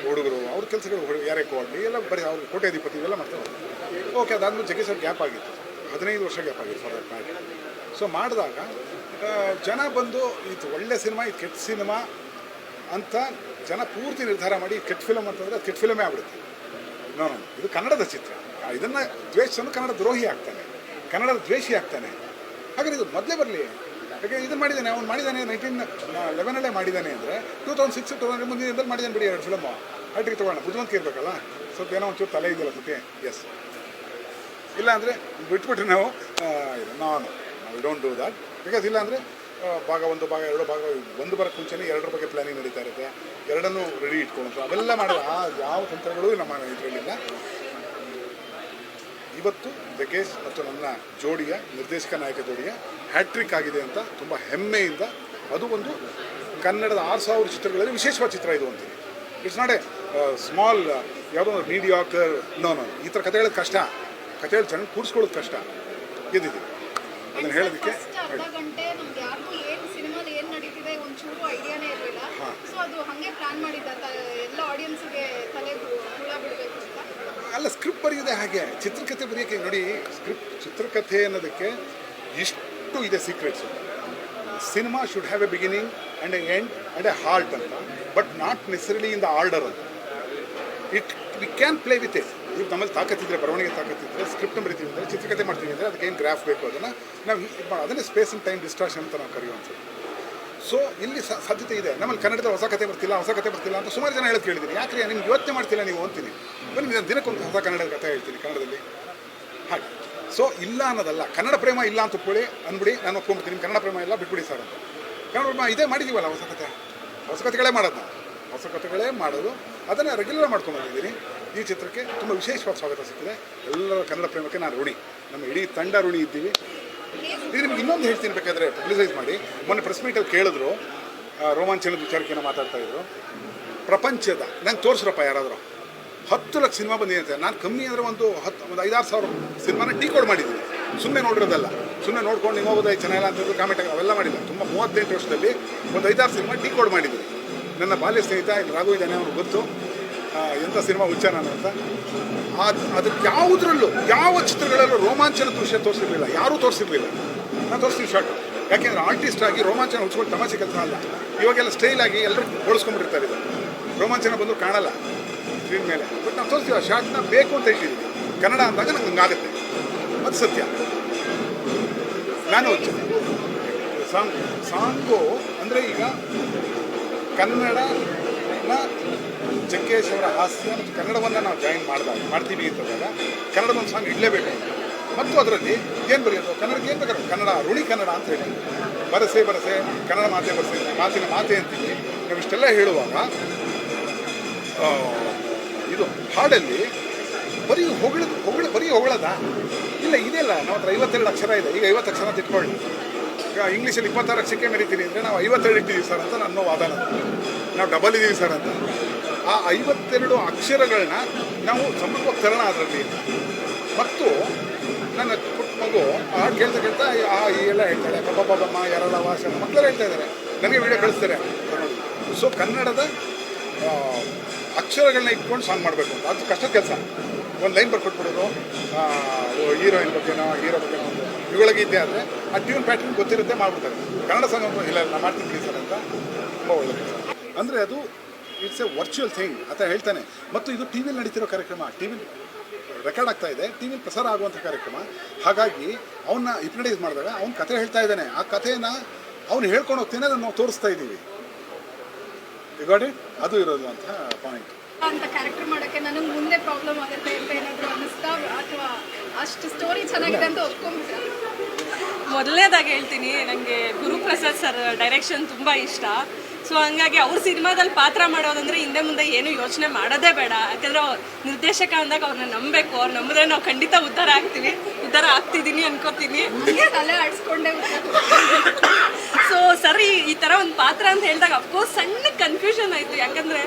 [SPEAKER 1] ಹುಡುಗರು ಅವ್ರ ಕೆಲಸಗಳು ಯಾರೇ ಕೋಟಿ ಎಲ್ಲ ಬರೀ ಅವ್ರಿಗೆ ಕೋಟ್ಯಾಧಿಪತಿ ಇವೆಲ್ಲ ಮಾಡ್ತಾರೆ. ಓಕೆ, ಅದಾದ್ಮೇಲೆ ಜಗ್ಗೇಶ್ ಅವ್ರ ಗ್ಯಾಪ್ ಆಗಿತ್ತು, 15 ವರ್ಷ ಗ್ಯಾಪ್ ಆಗಿತ್ತು ಫಾರ್ ದಟ್ ಮ್ಯಾಟರ್. ಸೊ ಮಾಡಿದಾಗ ಜನ ಬಂದು ಇದು ಒಳ್ಳೆ ಸಿನಿಮಾ, ಇದು ಕೆಟ್ಟ ಸಿನಿಮಾ ಅಂತ ಜನ ಪೂರ್ತಿ ನಿರ್ಧಾರ ಮಾಡಿ ಕೆಟ್ಟ ಫಿಲಮ್ ಅಂತಂದರೆ ಅದು ಕೆಟ್ಟ ಫಿಲಮೇ ಆಗ್ಬಿಡುತ್ತೆ. ನಾನು ಇದು ಕನ್ನಡದ ಚಿತ್ರ, ಇದನ್ನು ದ್ವೇಷವನ್ನು ಕನ್ನಡ ದ್ರೋಹಿ ಆಗ್ತಾನೆ, ಕನ್ನಡದ ದ್ವೇಷಿ ಆಗ್ತಾನೆ. ಹಾಗಾದ್ರೆ ಇದು ಮೊದಲೇ ಬರಲಿ. ಯಾಕೆ ಇದನ್ನು ಮಾಡಿದ್ದಾನೆ, ಅವ್ನು ಮಾಡಿದ್ದಾನೆ 1911 ಮಾಡಿದ್ದಾನೆ ಅಂದರೆ 2006 2000 ಮುಂದಿನ ಇದರಲ್ಲಿ ಮಾಡಿದ್ದಾನೆ ಬಿಡಿ 2 ಫಿಲಮು. ಹ್ಯಾಟ್ರಿಕ್ ತೊಗೊಳ್ಳೋಣ, ಬುದ್ಧಿವಂತಿಕೆ ಇರಬೇಕಲ್ಲ, ಸ್ವಲ್ಪ ಏನೋ ಒಂಚೂರು ತಲೆ ಇದೆಯಲ್ಲ ತುಟಿ. ಎಸ್, ಇಲ್ಲ ಅಂದರೆ ಬಿಟ್ಬಿಟ್ರೆ ನಾವು we don't do that. Because ಇಲ್ಲ ಅಂದರೆ ಭಾಗ 1, ಭಾಗ 2, ಭಾಗ 1 ಬರೋಕ್ಕೆ ಮುಂಚೆನೇ 2 ಬಗ್ಗೆ ಪ್ಲ್ಯಾನಿಂಗ್ ನಡೀತಾ ಇರುತ್ತೆ. 2 ರೆಡಿ ಇಟ್ಕೊಂಡು ಅವೆಲ್ಲ ಮಾಡೋದು ಯಾವ ತಂತ್ರಗಳು ನಮ್ಮ ಇದರಲ್ಲಿಲ್ಲ. ಇವತ್ತು ಜಗ್ಗೇಶ್ ಮತ್ತು ನನ್ನ ಜೋಡಿಯ, ನಿರ್ದೇಶಕ ನಾಯಕ ಜೋಡಿಯ ಹ್ಯಾಟ್ರಿಕ್ ಆಗಿದೆ ಅಂತ ತುಂಬ ಹೆಮ್ಮೆಯಿಂದ, ಅದು ಒಂದು ಕನ್ನಡದ 6000 ಚಿತ್ರಗಳಲ್ಲಿ ವಿಶೇಷವಾದ ಚಿತ್ರ ಇದು ಅಂತೀನಿ. ಇಟ್ಸ್ ನಾಟ್ ಎ ಸ್ಮಾಲ್ ಯಾವುದೋ ಒಂದು ಮೀಡಿಯಾಕರ್ ನೋ ಈ ಥರ ಕತೆ ಹೇಳೋದು ಕಷ್ಟ, ಕತೆ ಹೇಳಿ ಚೆನ್ನಾಗಿ ಕೂರಿಸ್ಕೊಳ್ಳೋದು ಕಷ್ಟ. ಗೆದ್ದಿದ್ದೀವಿ ಅದನ್ನು ಹೇಳೋದಕ್ಕೆ.
[SPEAKER 4] ಫಸ್ಟ್ ಅರ್ಧ ಗಂಟೆ ನಮ್ಗೆ ಯಾರಿಗೂ ಏನು ಸಿನಿಮಾದ ಏನು ನಡೀತಿದೆ ಒಂಚೂರು ಐಡಿಯಾನೇ ಇರಲಿಲ್ಲ. ಸೊ ಅದು ಹಾಗೆ ಪ್ಲಾನ್ ಮಾಡಿದ್ದ ಎಲ್ಲ ಆಡಿಯನ್ಸ್ಗೆ ತಲೆಗೆ ಹುಳ ಬಿಡಬೇಕು ಅಂತ.
[SPEAKER 1] ಅಲ್ಲ, ಸ್ಕ್ರಿಪ್ಟ್ ಬರೆಯೋದೇ ಹಾಗೆ, ಚಿತ್ರಕಥೆ ಬರೆಯೋಕ್ಕೆ ನೋಡಿ. ಚಿತ್ರಕಥೆ ಅನ್ನೋದಕ್ಕೆ ಇಷ್ಟು ಇದೆ secrets. Cinema should have a beginning and a end and a heart ಅಂತ, but not necessarily in the order ಅಂತ. We can play with it. ಈಗ ನಮ್ಮಲ್ಲಿ ತಾಕತ್ತಿದ್ರೆ, ಬರವಣಿಗೆ ತಾಕತ್ತಿದ್ರೆ, ಸ್ಕ್ರಿಪ್ಟ್ ಬರಿತೀವಿ ಅಂದರೆ, ಚಿತ್ರಕಥೆ ಮಾಡ್ತೀವಿ ಅಂದರೆ ಅದಕ್ಕೆ ಏನು ಗ್ರಾಫ್ ಬೇಕು ಅದನ್ನು ನಾವು ಅದನ್ನೇ ಸ್ಪೇಸ್ ಆ್ಯಂಡ್ ಟೈಮ್ ಡಿಸ್ಟ್ರಾಕ್ಷನ್ ಅಂತ ನಾವು ಕರೆಯುವಂಥದ್ದು. ಸೊ ಇಲ್ಲಿ ಸಾಧ್ಯತೆ ಇದೆ. ನಮ್ಮಲ್ಲಿ ಕನ್ನಡದ ಹೊಸ ಕತೆ ಬರ್ತಿಲ್ಲ ಅಂತ ಸುಮಾರು ಜನ ಹೇಳೋದು ಕೇಳಿದ್ದೀನಿ. ಯಾಕ್ರಿ ನಿಮ್ಗೆ ಯೋಚನೆ ಮಾಡ್ತಿಲ್ಲ ನೀವು ಅಂತೀನಿ. ಬನ್ನಿ ದಿನಕ್ಕೊಂದು ಹೊಸ ಕನ್ನಡದ ಕಥೆ ಹೇಳ್ತೀನಿ ಕನ್ನಡದಲ್ಲಿ ಹಾಗೆ. ಸೊ ಇಲ್ಲ ಅನ್ನೋದಲ್ಲ, ಕನ್ನಡ ಪ್ರೇಮ ಇಲ್ಲ ಅಂತ ಒಪ್ಕೊಳ್ಳಿ ಅಂದ್ಬಿಡಿ, ನಾನು ಒಪ್ಕೊಂಡ್ಬಿಡ್ತೀನಿ. ನಿಮ್ಮ ಕನ್ನಡ ಪ್ರೇಮ ಇಲ್ಲ ಬಿಟ್ಬಿಡಿ ಸರ್ ಅಂತ. ಕನ್ನಡ ಪ್ರೇಮ ಇದೇ ಮಾಡಿದ್ದೀವಲ್ಲ, ಹೊಸ ಕಥೆಗಳೇ ಮಾಡೋದು ನಾವು, ಹೊಸ ಕಥೆಗಳೇ ಮಾಡೋದು. ಅದನ್ನು ರೆಗ್ಯುಲರ್ ಮಾಡ್ಕೊಂಡು ಬಂದಿದ್ದೀನಿ. ಈ ಚಿತ್ರಕ್ಕೆ ತುಂಬ ವಿಶೇಷವಾದ ಸ್ವಾಗತ ಸಿಕ್ಕಿದೆ. ಎಲ್ಲರ ಕನ್ನಡ ಪ್ರೇಮಕ್ಕೆ ನಾನು ಋಣಿ, ನಮ್ಮ ಇಡೀ ತಂಡ ಋಣಿ ಇದ್ದೀವಿ. ಈಗ ನಿಮ್ಗೆ ಇನ್ನೊಂದು ಹೇಳ್ತೀನಿ, ಬೇಕಾದರೆ ಪಬ್ಲಿಸೈಸ್ ಮಾಡಿ. ಮೊನ್ನೆ ಪ್ರೆಸ್ ಮೀಟಲ್ಲಿ ಕೇಳಿದ್ರು, ರೋಮಾಂಚನದ ವಿಚಾರಕ್ಕೆ ಮಾತಾಡ್ತಾಯಿದ್ರು. ಪ್ರಪಂಚದ ನಂಗೆ ತೋರಿಸ್ರಪ್ಪ ಯಾರಾದರೂ 10 ಲಕ್ಷ ಸಿನಿಮಾ ಬಂದಿದೆ ಅಂತ. ನಾನು ಕಮ್ಮಿ ಅಂದರೆ ಒಂದು 5-6 ಸಾವಿರ ಸಿನಿಮಾನ ಡಿಕೋಡ್ ಮಾಡಿದ್ದೀನಿ. ಸುಮ್ಮನೆ ನೋಡಿರೋದಲ್ಲ, ಸುಮ್ಮನೆ ನೋಡ್ಕೊಂಡು ನೀವು ಹೋಗೋದು ಚೆನ್ನಾಗಿಲ್ಲ ಅಂತಂದು ಕಾಮೆಂಟ್ ಅವೆಲ್ಲ ಮಾಡಿಲ್ಲ. ತುಂಬ 38 ವರ್ಷದಲ್ಲಿ ಒಂದು 5-6 ಸಿನಿಮಾ ಡಿಕೋಡ್ ಮಾಡಿದ್ದೀನಿ. ನನ್ನ ಬಾಲ್ಯ ಸ್ನೇಹಿತ ಇಲ್ಲಿ ರಾಘು ಇದ್ದಾನೆ, ಅವ್ರಿಗೆ ಗೊತ್ತು ಎಂಥ ಸಿನಿಮಾ ಹುಚ್ಚ ನಾನು ಅಂತ. ಅದಕ್ಕೆ ಯಾವುದರಲ್ಲೂ ಯಾವ ಚಿತ್ರಗಳಲ್ಲೂ ರೋಮಾಂಚನ ದೃಶ್ಯ ತೋರಿಸಿರಲಿಲ್ಲ, ಯಾರೂ ತೋರಿಸಿರಲಿಲ್ಲ. ನಾನು ತೋರಿಸ್ತೀನಿ ಶಾರ್ಟ್. ಯಾಕೆಂದರೆ ಆರ್ಟಿಸ್ಟ್ ಆಗಿ ರೋಮಾಂಚನ ಹುಚ್ಕೊಂಡು ತಮಾಷೆ ಕೆಲಸ ಅಲ್ಲ. ಇವಾಗೆಲ್ಲ ಸ್ಟೈಲಾಗಿ ಎಲ್ಲರೂ ಹೋಲಿಸ್ಕೊಂಡ್ಬಿಟ್ಟಿರ್ತಾರೆ. ಇದು ರೋಮಾಂಚನ ಬಂದರೂ ಕಾಣಲ್ಲ ಸ್ಕ್ರೀನ್ ಮೇಲೆ. ಬಟ್ ನಾವು ತೋರಿಸ್ತೀವಿ, ಆ ಶಾರ್ಟ್ನ ಬೇಕು ಅಂತ ಇಟ್ಟಿದ್ದೀವಿ. ಕನ್ನಡ ಅಂದಾಗ ನಂಗೆ ಹಂಗಾಗುತ್ತೆ, ಅದು ಸತ್ಯ. ನಾನು ಸಾಂಗು ಅಂದರೆ ಈಗ ಕನ್ನಡನ ಜಗ್ಗೇಶ್ ಅವರ ಹಾಸ್ಯ ಮತ್ತು ಕನ್ನಡವನ್ನು ನಾವು ಜಾಯಿನ್ ಮಾಡ್ತೀವಿ ಅಂತಂದಾಗ ಕನ್ನಡದ ಒಂದು ಸಾಂಗ್ ಇಡಲೇಬೇಕು. ಮತ್ತು ಅದರಲ್ಲಿ ಏನು ಬರೆಯೋದು, ಕನ್ನಡಕ್ಕೆ ಏನು ಬೇಕಾದ್ರೆ ಕನ್ನಡ ಋಣಿ ಕನ್ನಡ ಅಂತ ಹೇಳಿ ಬರಸೆ ಕನ್ನಡ ಮಾತಿನ ಮಾತೆ ಅಂತೀವಿ. ನಾವು ಇಷ್ಟೆಲ್ಲ ಹೇಳುವಾಗ ಇದು ಹಾಡಲ್ಲಿ ಬರೀ ಹೊಗಳದ ಇಲ್ಲ, ಇದೆಯಲ್ಲ. ನಾವು ಹತ್ರ 52 ಅಕ್ಷರ ಇದೆ. ಈಗ 50 ಅಕ್ಷರ ಅಂತ ಇಟ್ಕೊಳ್ಳಿ. ಈಗ ಇಂಗ್ಲೀಷಲ್ಲಿ 26 ಅಕ್ಷರಕ್ಕೆ ಮೆರಿತೀನಿ ಅಂದರೆ ನಾವು 52 ಇಟ್ಟಿದ್ದೀವಿ ಸರ್ ಅಂತ ನನ್ನ ವಾದನ. ನಾವು ಡಬಲ್ ಇದ್ದೀವಿ ಸರ್ ಅಂತ. ಆ 52 ಅಕ್ಷರಗಳನ್ನ ನಾವು ಸಮರ್ಪಕ ತರೋಣ ಅದರಲ್ಲಿ. ಮತ್ತು ನನ್ನ ಪುಟ್ಟ ಮಗು ಹಾಡು ಕೇಳ್ತಾ ಎಲ್ಲ ಹೇಳ್ತಾಳೆ, ಬಬ್ಬಮ್ಮ ಯಾರಲ್ಲ ವಾಸ ಮಕ್ಕಳೆಲ್ಲ ಹೇಳ್ತಾ ಇದ್ದಾರೆ, ನನಗೆ ವಿಡಿಯೋ ಕಳಿಸ್ತಾರೆ. ಸೊ ಕನ್ನಡದ ಅಕ್ಷರಗಳನ್ನ ಇಟ್ಕೊಂಡು ಸಾಂಗ್ ಮಾಡಬೇಕು ಅಂತ ಅದು ಕಷ್ಟದ ಕೆಲಸ. ಒಂದು ಲೈನ್ ಬರ್ಕೊಟ್ಬಿಡೋದು, ಹೀರೋಯಿನ್ ಬಗ್ಗೆನೋ ಹೀರೋ ಬಗ್ಗೆನೋ ಒಂದು ಇವುಗಳಿಗೆ ಆದರೆ ಆ ಟ್ಯೂನ್ ಪ್ಯಾಟರ್ನ್ ಗೊತ್ತಿರುತ್ತೆ, ಮಾಡ್ಬಿಡ್ತಾರೆ. ಕನ್ನಡ ಸಾಂಗ್ ಇಲ್ಲ ನಾನು ಮಾಡ್ತೀನಿ ಸರ್ ಅಂತ ತುಂಬ ಒಳ್ಳೆ ಕೆಲಸ. ಅಂದರೆ ಅದು ಇಟ್ಸ್ ಎ ವರ್ಚುವಲ್ ಥಿಂಗ್ ಅಂತ ಹೇಳ್ತಾನೆ. ಮತ್ತು ಇದು ಟಿ ವಿಲಿ ನಡೀತಿರೋ ಕಾರ್ಯಕ್ರಮ, ಟಿ ವಿಲಿ ರೆಕಾರ್ಡ್ ಆಗ್ತಾ ಇದೆ, ಟಿ ವಿಲಿ ಪ್ರಸಾರ ಆಗುವಂಥ ಕಾರ್ಯಕ್ರಮ. ಹಾಗಾಗಿ ಅವನ್ನ ಹಿಪ್ನಟೈಸ್ ಮಾಡಿದಾಗ ಅವ್ನು ಕತೆ ಹೇಳ್ತಾ ಇದ್ದಾನೆ. ಆ ಕಥೆನ ಅವ್ನು ಹೇಳ್ಕೊಂಡು ಹೋಗ್ತಾನೆ, ಅದನ್ನು ನಾವು ತೋರಿಸ್ತಾ ಇದ್ದೀವಿ. ಗಾಡಿ ಅದು ಇರೋದು ಅಂತ ಪಾಯಿಂಟ್
[SPEAKER 4] ಅಂತ ಕ್ಯಾರೆಕ್ಟರ್ ಮಾಡೋಕ್ಕೆ ನನಗೆ ಮುಂದೆ ಪ್ರಾಬ್ಲಮ್ ಆಗುತ್ತೆ ಅಂತ ಏನಾದರೂ ಅನ್ನಿಸ್ತಾ, ಅಥವಾ ಅಷ್ಟು ಸ್ಟೋರಿ ಚೆನ್ನಾಗಿದೆ ಅಂತ ಒಪ್ಕೊಂಡ್ಬಿಟ್ಟೆ?
[SPEAKER 5] ಮೊದಲನೇದಾಗಿ ಹೇಳ್ತೀನಿ, ನನಗೆ ಗುರುಪ್ರಸಾದ್ ಸರ್ ಡೈರೆಕ್ಷನ್ ತುಂಬ ಇಷ್ಟ. ಸೊ ಹಂಗಾಗಿ ಅವ್ರ ಸಿನಿಮಾದಲ್ಲಿ ಪಾತ್ರ ಮಾಡೋದಂದರೆ ಹಿಂದೆ ಮುಂದೆ ಏನು ಯೋಚನೆ ಮಾಡೋದೇ ಬೇಡ. ಯಾಕಂದರೆ ನಿರ್ದೇಶಕ ಅಂದಾಗ ಅವ್ರನ್ನ ನಂಬಬೇಕು. ಅವ್ರು ನಂಬಿದ್ರೆ ನಾವು ಖಂಡಿತ ಉದ್ಧಾರ ಆಗ್ತಿದ್ದೀನಿ ಅನ್ಕೋತೀನಿ.
[SPEAKER 4] ತಲೆ ಆಡಿಸ್ಕೊಂಡೆ.
[SPEAKER 5] ಸೊ ಸರಿ, ಈ ಥರ ಒಂದು ಪಾತ್ರ ಅಂತ ಹೇಳಿದಾಗ ಅಫ್ಕೋರ್ಸ್ ಸಣ್ಣ ಕನ್ಫ್ಯೂಷನ್ ಆಯಿತು. ಯಾಕಂದರೆ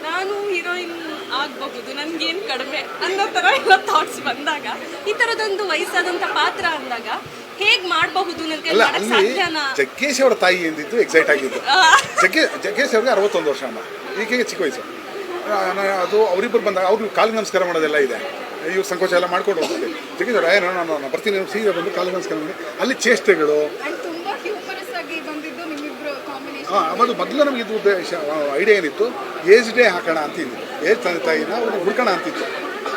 [SPEAKER 5] ನಾನು ಹೀರೋಯಿನ್ ಆಗಬಹುದು, ನನಗೇನು ಕಡಿಮೆ ಅನ್ನೋ ಥರ ಎಲ್ಲ ಥಾಟ್ಸ್ ಬಂದಾಗ, ಈ ಥರದೊಂದು ವಯಸ್ಸಾದಂಥ ಪಾತ್ರ ಅಂದಾಗ ಹೇಗೆ ಮಾಡಬಹುದು, ನನಗೆ ಸಾಧ್ಯನಾ?
[SPEAKER 1] ಜಗ್ಗೇಶ್ ಅವರ ತಾಯಿ ಎಂದಿದ್ದು ಎಕ್ಸೈಟ್ ಆಗಿದ್ದು. ಜಗ್ಗೇಶ್ ಅವ್ರಿಗೆ 61 ವರ್ಷ ಅಮ್ಮ, ಈಕೆಗೆ ಚಿಕ್ಕ ವಯಸ್ಸು. ಅದು ಅವರಿಬ್ಬರು ಬಂದಾಗ ಅವ್ರಿಗೆ ಕಾಲಿಗೆ ನಮಸ್ಕಾರ ಮಾಡೋದೆಲ್ಲ ಇದೆ. ಇವ್ರು ಸಂಕೋಚ ಎಲ್ಲ ಮಾಡ್ಕೊಂಡು ಹೋಗ್ತದೆ. ಜಗ್ಗೇಶ್ ಅವ್ರು ನಾನು ಬರ್ತೀನಿ ಸೀರೆ ಬಂದು ಕಾಲಿಗೆ ನಮಸ್ಕಾರ ಮಾಡಿ ಅಲ್ಲಿ ಚೇಷ್ಟೆಗಳು
[SPEAKER 4] ತುಂಬಾ ಹ್ಯೂಮರಸ್ ಆಗಿ ಬಂದಿದ್ದು ನಿಮ್ಮಿಬ್ರು ಕಾಂಬಿನೇಷನ್.
[SPEAKER 1] ಅದು ಮೊದಲು ನಮಗೆ ಇದು ಐಡಿಯಾ ಏನಿತ್ತು, ಏಜ್ ಡೇ ಹಾಕೋಣ ಅಂತಿದ್ದು, ಏಜ್ ತಂದೆ ತಾಯಿನ ಅವ್ರಿಗೆ ಹುಡ್ಕೋಣ ಅಂತಿತ್ತು.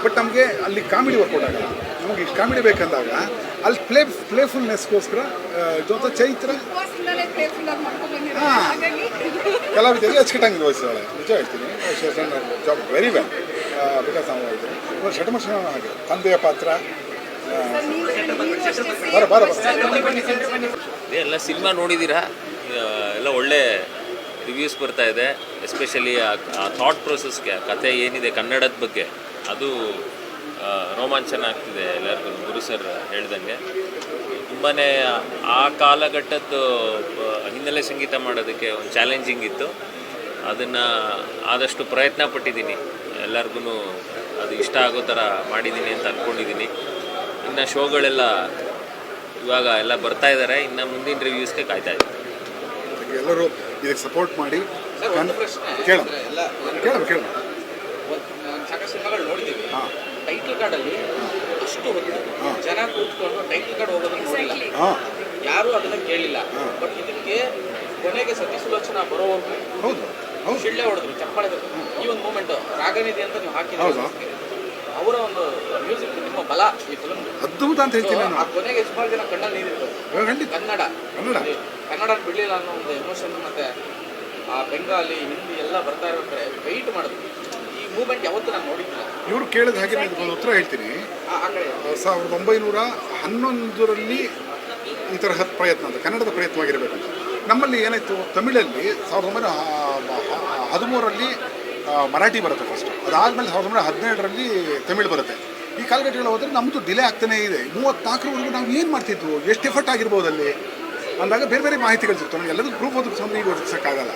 [SPEAKER 1] ಬಟ್ ನಮಗೆ ಅಲ್ಲಿ ಕಾಮಿಡಿ ವರ್ಕೌಟ್ ಆಗಲ್ಲ. ನಮಗೆ ಇಷ್ಟು ಕಾಮಿಡಿ ಬೇಕಂದಾಗ ಅಲ್ಲಿ ಪ್ಲೇಫುಲ್ನೆಸ್ಗೋಸ್ಕರ ಇದು ಅಂತ ಚೈತ್ರ ಕಲಾವಿದರಿಗೆ ಅಚ್ಚುಕಟ್ಟಂಗೆ ವಹಿಸಿದಾಳೆ. ನಿಜ ಹೇಳ್ತೀನಿ, ಜಾಬ್ ವೆರಿ ವೆಲ್. ಬಿಕಾಸ್ ನಾವು ಹೇಳ್ತೀನಿ ಷಟಮರ್ಷ ಹಾಗೆ ತಂದೆಯ ಪಾತ್ರ.
[SPEAKER 6] ಎಲ್ಲ ಸಿನಿಮಾ ನೋಡಿದ್ದೀರಾ, ಎಲ್ಲ ಒಳ್ಳೆ ರಿವ್ಯೂಸ್ ಬರ್ತಾ ಇದೆ. ಎಸ್ಪೆಷಲಿ ಆ ಥಾಟ್ ಪ್ರೊಸೆಸ್ಗೆ, ಕತೆ ಏನಿದೆ ಕನ್ನಡದ ಬಗ್ಗೆ ಅದು ರೋಮಾಂಚನ ಆಗ್ತಿದೆ ಎಲ್ಲರಿಗೂ. ಗುರು ಸರ್ ಹೇಳ್ದಂಗೆ ತುಂಬಾ ಆ ಕಾಲಘಟ್ಟದ್ದು ಹಿನ್ನೆಲೆ ಸಂಗೀತ ಮಾಡೋದಕ್ಕೆ ಒಂದು ಚಾಲೆಂಜಿಂಗ್ ಇತ್ತು. ಅದನ್ನು ಆದಷ್ಟು ಪ್ರಯತ್ನ ಪಟ್ಟಿದ್ದೀನಿ ಎಲ್ಲರಿಗೂ ಅದು ಇಷ್ಟ ಆಗೋ ಥರ ಮಾಡಿದ್ದೀನಿ ಅಂತ ಅಂದ್ಕೊಂಡಿದ್ದೀನಿ. ಇನ್ನು ಶೋಗಳೆಲ್ಲ ಇವಾಗ ಎಲ್ಲ ಬರ್ತಾ ಇದ್ದಾರೆ, ಇನ್ನು ಮುಂದಿನ ರಿವ್ಯೂಸ್ಗೆ ಕಾಯ್ತಾ ಇದ್ದೀನಿ.
[SPEAKER 1] ಎಲ್ಲರೂ ಇದಕ್ಕೆ ಸಪೋರ್ಟ್ ಮಾಡಿ.
[SPEAKER 3] ಸರ್ ಒಂದು ಪ್ರಶ್ನೆ
[SPEAKER 1] ಕೇಳೋಣ
[SPEAKER 3] ಅಂದ್ರೆ ಎಲ್ಲ
[SPEAKER 1] ಕೇಳೋಣ.
[SPEAKER 3] ಸಾಕಷ್ಟು ಸಿನಿಮಾಗಳು ನೋಡಿದ್ದೀವಿ.
[SPEAKER 1] ಹಾಂ
[SPEAKER 3] ಟೈಟಲ್ ಕಾರ್ಡಲ್ಲಿ ಅಷ್ಟು ಹೊತ್ತು ಜನ ಕೂತ್ಕೊಂಡು ಟೈಟಲ್ ಕಾರ್ಡ್ ಹೋಗೋದನ್ನು ನೋಡಿಲ್ಲ,
[SPEAKER 1] ಹಾಂ
[SPEAKER 3] ಯಾರು ಅದನ್ನ ಕೇಳಿಲ್ಲ. ಬಟ್ ಇದಕ್ಕೆ ಕೊನೆಗೆ ಸತಿ ಸುಲೋಚನಾ ಬರೋವರೆಗೂ
[SPEAKER 1] ಹೌದು ಹೌದು
[SPEAKER 3] ಶಿಳ್ಳೆ ಹೊಡೆದ್ರು, ಚಪ್ಪಾಳೆ ಹೊಡೆದ್ರು. ಈ ಒಂದು ಮೂಮೆಂಟ್ ರಾಗನಿಧಿ ಅಂತ ನೀವು
[SPEAKER 1] ಹೌದಾ?
[SPEAKER 3] ಹಾಕಿದ್ರೆ ಅವರ ಒಂದು ಮ್ಯೂಸಿಕ್ ನಿಮ್ಮ ಬಲ ಈ ಫಿಲ್ಮ್
[SPEAKER 1] ಅದ್ಭುತ ಅಂತ ಹೇಳ್ತೀನಿ ನಾನು.
[SPEAKER 3] ಆ ಕೊನೆಗೆ ಸುಮಾರು ಜನ ಕಣ್ಣಲ್ಲಿ ನೀರಿತ್ತು.
[SPEAKER 1] ಖಂಡಿತ
[SPEAKER 3] ಕನ್ನಡ ಬಿಡಲಿಲ್ಲ ಅನ್ನೋ ಒಂದು ಎಮೋಷನ್, ಮತ್ತೆ ಆ ಬೆಂಗಾಲಿ ಹಿಂದಿ ಎಲ್ಲ ಬರ್ತಾ ಇರ್ಬೇಕಾದ್ರೆ ವೆಯ್ಟ್ ಮಾಡಿದ್ರು. ಈ ಮೂಮೆಂಟ್ ಯಾವತ್ತೂ ನಾನು ನೋಡಿದ್ದಿಲ್ಲ.
[SPEAKER 1] ಇವರು ಕೇಳಿದ ಹಾಗೆ ನಾನು ಒಂದು ಉತ್ತರ ಹೇಳ್ತೀನಿ. 1911ರಲ್ಲಿ ಈ ತರಹದ ಪ್ರಯತ್ನ ಅಂತ ಕನ್ನಡದ ಪ್ರಯತ್ನವಾಗಿರಬೇಕು ಅಂತ. ನಮ್ಮಲ್ಲಿ ಏನಾಯಿತು, ತಮಿಳಲ್ಲಿ 1913ರಲ್ಲಿ ಮರಾಠಿ ಬರುತ್ತೆ ಫಸ್ಟ್, ಅದಾದಮೇಲೆ 1917ರಲ್ಲಿ ತಮಿಳು ಬರುತ್ತೆ. ಈ ಕಾಲಘಟ್ಟಗಳು ಹೋದರೆ ನಮ್ಮದು ಡಿಲೇ ಆಗ್ತಾನೇ ಇದೆ. 34ರವರೆಗೂ ನಾವು ಏನು ಮಾಡ್ತಿದ್ವು, ಎಷ್ಟು ಎಫರ್ಟ್ ಆಗಿರ್ಬೋದು ಅಲ್ಲಿ ಅಂದಾಗ ಬೇರೆ ಬೇರೆ ಮಾಹಿತಿಗಳು ಸಿಗ್ತವೆ. ನಮಗೆ ಎಲ್ಲದೂ ಪ್ರೂಫ್ ಓದಿಸೋದ್ರೆ ಈಗ ಓದಿಸೋಕ್ಕಾಗಲ್ಲ.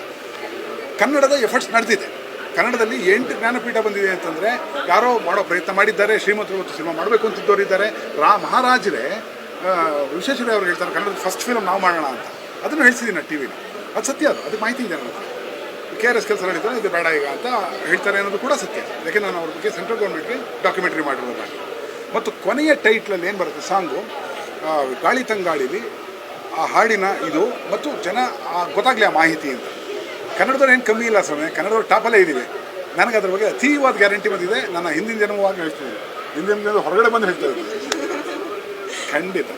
[SPEAKER 1] ಕನ್ನಡದ ಎಫರ್ಟ್ಸ್ ನಡೆದಿದೆ. ಕನ್ನಡದಲ್ಲಿ 8 ಜ್ಞಾನಪೀಠ ಬಂದಿದೆ ಅಂತಂದರೆ ಯಾರೋ ಮಾಡೋ ಪ್ರಯತ್ನ ಮಾಡಿದ್ದಾರೆ. ಶ್ರೀಮಂತರು ಮತ್ತು ಸಿನಿಮಾ ಮಾಡಬೇಕು ಅಂತಿದ್ದವರು ಇದ್ದಾರೆ. ಮಹಾರಾಜರೇ ವಿಶ್ವೇಶ್ವರಯ್ಯ ಅವ್ರು ಹೇಳ್ತಾರೆ ಕನ್ನಡದ ಫಸ್ಟ್ ಫಿಲಮ್ ನಾವು ಮಾಡೋಣ ಅಂತ. ಅದನ್ನು ಹೇಳ್ಸಿದ್ದೀನಿ ಟಿ ವಿಲಿ. ಅದು ಸತ್ಯ, ಅದಕ್ಕೆ ಮಾಹಿತಿ ಇದೆ ನನ್ನ KRS ಕೆಲಸ ನಡೀತಾರೆ, ಇದು ಬೇಡ ಈಗ ಅಂತ ಹೇಳ್ತಾರೆ ಅನ್ನೋದು ಕೂಡ ಸತ್ಯ. ಯಾಕೆ ನಾನು ಅವ್ರ ಬಗ್ಗೆ ಸೆಂಟ್ರಲ್ ಗೌರ್ಮೆಂಟ್ಗೆ ಡಾಕ್ಯುಮೆಂಟ್ರಿ ಮಾಡಿರೋದಾಗಿ. ಮತ್ತು ಕೊನೆಯ ಟೈಟ್ಲಲ್ಲಿ ಏನು ಬರುತ್ತೆ ಸಾಂಗು, ಗಾಳಿ ತಂಗಾಳಿಲಿ ಆ ಹಾಡಿನ ಇದು ಮತ್ತು ಜನ ಗೊತ್ತಾಗಲಿ ಆ ಮಾಹಿತಿ ಅಂತ. ಕನ್ನಡದವ್ರು ಏನು ಕಮ್ಮಿ ಇಲ್ಲ ಸ್ವಾಮಿ, ಕನ್ನಡದವ್ರು ಟಾಪಲ್ಲೇ ಇದ್ದೀವಿ. ನನಗೆ ಅದ್ರ ಬಗ್ಗೆ ಅತೀವಾದ ಗ್ಯಾರಂಟಿ ಬಂದಿದೆ. ನನ್ನ ಹಿಂದಿನ ಜನ್ಮವಾಗಿ ಹೇಳ್ತಿದ್ದೀನಿ, ಹಿಂದಿನ ಜನ ಹೊರಗಡೆ ಬಂದು ಹೇಳ್ತಾ ಇದ್ದೀನಿ. ಖಂಡಿತ